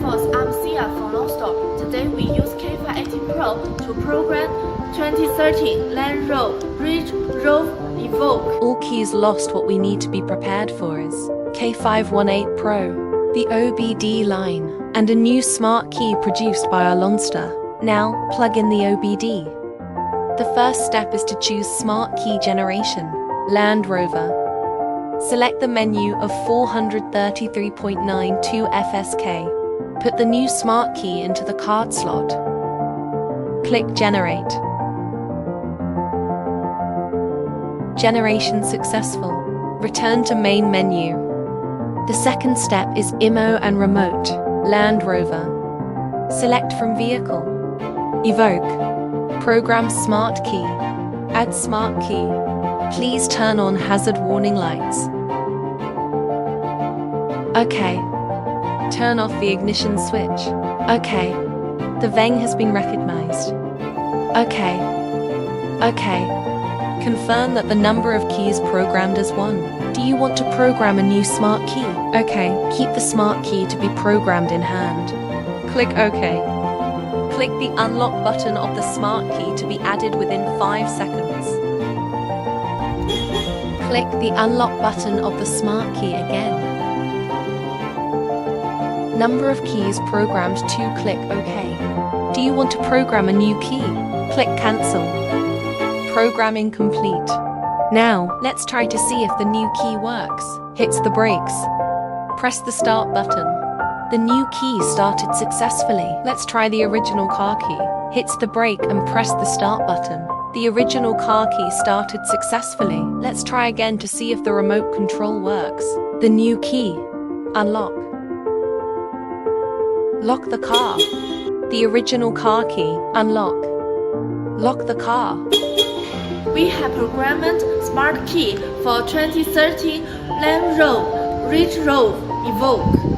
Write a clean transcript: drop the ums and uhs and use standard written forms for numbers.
folks, I'm Sia from Lonsdor. Today we use K518 Pro to program 2013 Land Rover Evoque. All keys lost. What we need to be prepared for is K518 Pro, the OBD line, and a new smart key produced by our Lonsdor. Now, plug in the OBD. The first step is to choose Smart Key Generation, Land Rover. Select the menu of 433.92 FSK. Put the new smart key into the card slot. Click Generate. Generation successful. Return to main menu. The second step is IMO and Remote, Land Rover. Select from Vehicle. Evoque. Program Smart Key. Add Smart Key. Please turn on hazard warning lights. OK. Turn off the ignition switch. OK. The VENG has been recognized. OK. OK. Confirm that the number of keys programmed is 1. Do you want to program a new smart key? OK. Keep the smart key to be programmed in hand. Click OK. Click the unlock button of the smart key to be added within 5 seconds. Click the unlock button of the smart key again. Number of keys programmed 2. Click OK. Do you want to program a new key? Click Cancel. Programming complete. Now, let's try to see if the new key works. Hits the brakes. Press the start button. The new key started successfully. Let's try the original car key. Hits the brake and press the start button. The original car key started successfully. Let's try again to see if the remote control works. The new key. Unlock. Lock the car. The original car key. Unlock. Lock the car. We have programmed smart key for 2013 Land Rover Evoque.